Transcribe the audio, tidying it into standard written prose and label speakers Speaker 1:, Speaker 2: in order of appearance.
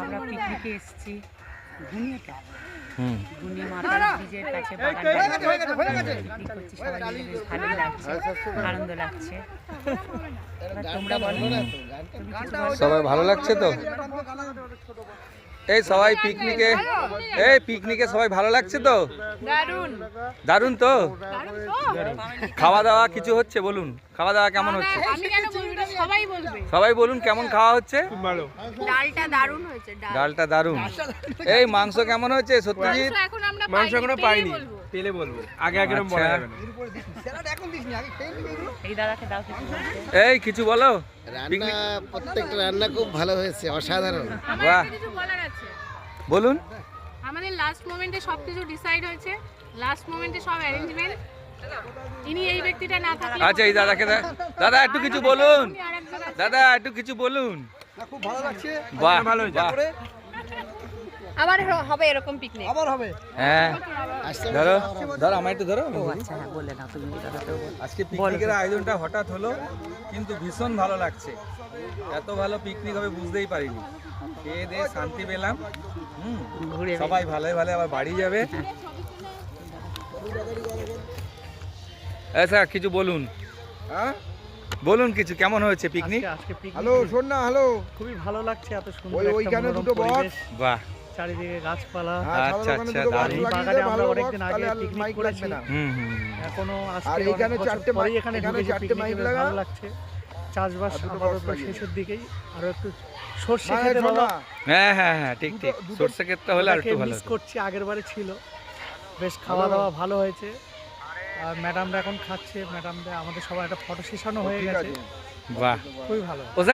Speaker 1: আমরা পিকনিকে এসেছি গুনিয়াতে। গুনিয়া মাতা ব্রিজের কাছে পিকনিক করছি, সবাই মিলে বেশ ভালোই লাগছে, আনন্দ লাগছে। তোমরা বলো,
Speaker 2: সবাই ভালো লাগছে তো? এই সবাই পিকনিকে সবাই ভালো লাগছে তো? দারুণ তো? খাওয়া দাওয়া কিছু হচ্ছে? বলুন খাওয়া দাওয়া কেমন হচ্ছে? সবাই বলুন কেমন খাওয়া হচ্ছে? ডালটা দারুণ। এই মাংস কেমন হয়েছে সত্যজিৎ?
Speaker 3: মাংস এখনো পাইনি, পেলে বলবো। আগে বলা যাবে না।
Speaker 2: এই কিছু বলো।
Speaker 4: প্রত্যেকটা রান্না খুব ভালো হয়েছে, অসাধারণ।
Speaker 2: বাহ, বলুন।
Speaker 5: আমাদের লাস্ট মোমেন্টে সবকিছু ডিসাইড হয়েছে, লাস্ট মোমেন্টে সব অ্যারেঞ্জমেন্ট। ইনি এই ব্যক্তিটা না থাকলে
Speaker 2: আচ্ছা, এই দাদা একটু কিছু বলুন। দাদা একটু কিছু বলুন।
Speaker 6: খুব ভালো লাগছে।
Speaker 2: বাহ,
Speaker 3: ভালো হয়েছে।
Speaker 5: আবার হবে এরকম পিকনিক।
Speaker 6: আবার হবে।
Speaker 2: হ্যাঁ, ধরো আমায় একটু ধরো।
Speaker 1: আচ্ছা হ্যাঁ, বলে নাও তুমি।
Speaker 2: আজকে পিকনিকের আয়োজনটা হঠাৎ হলো, কিন্তু ভীষণ ভালো লাগছে। এত ভালো পিকনিক হবে বুঝতেই পারিনি। খেয়ে দিয়ে শান্তি পেলাম। সবাই ভালো ভালো আবার বাড়ি যাবে। আচ্ছা কিছু বলুন।
Speaker 6: হ্যাঁ
Speaker 2: বলুন কিছু, কেমন হয়েছে পিকনিক?
Speaker 6: হ্যালো, শোন না, হ্যালো।
Speaker 7: খুবই ভালো লাগছে, এত সুন্দর
Speaker 6: ওই
Speaker 7: একটা
Speaker 6: ওইখানে
Speaker 7: মনোরম
Speaker 6: দুটো বক্স।
Speaker 7: পরিবেশ,
Speaker 2: বাহ,
Speaker 7: চারিদিকে গাছপালা।
Speaker 2: আচ্ছা, আচ্ছা, দারুণ।
Speaker 7: এই বাগানে আমরা অনেকদিন আগে পিকনিক করেছি, এখনো
Speaker 6: আর
Speaker 7: আজকে
Speaker 6: এইখানে
Speaker 7: অনেক বছর
Speaker 6: চারটে
Speaker 7: পরেই
Speaker 6: মাইক,
Speaker 7: এখানে
Speaker 6: এখানে
Speaker 7: ঢুকেছি,
Speaker 6: চারটে
Speaker 7: পিকনিকে
Speaker 6: মাইক
Speaker 7: বেশ
Speaker 6: লাগা।
Speaker 7: ভালো লাগছে। চাষবাস
Speaker 6: দুটো
Speaker 7: আপাতত
Speaker 6: বক্স লাগিয়ে।
Speaker 7: শেষের দিকেই, আরো একটু সর্ষে
Speaker 6: হ্যাঁ,
Speaker 7: খেতে
Speaker 6: শোন
Speaker 7: ভালো
Speaker 6: না।
Speaker 2: হ্যাঁ ঠিক ঠিক। সরষে ক্ষেতটা হলে আর একটু ভালো
Speaker 7: মিস
Speaker 2: হতো।
Speaker 7: করছি, আগের বারে ছিল। বেশ খাওয়া দাওয়া ভালো হয়েছে। আর ম্যাডামরা এখন খাচ্ছে, ম্যাডামরা আমাদের সবার একটা ফটো সেশনও হয়ে
Speaker 6: ঠিক
Speaker 7: গেছে।
Speaker 6: আছে।
Speaker 2: বাহ,
Speaker 7: খুবই ভালো।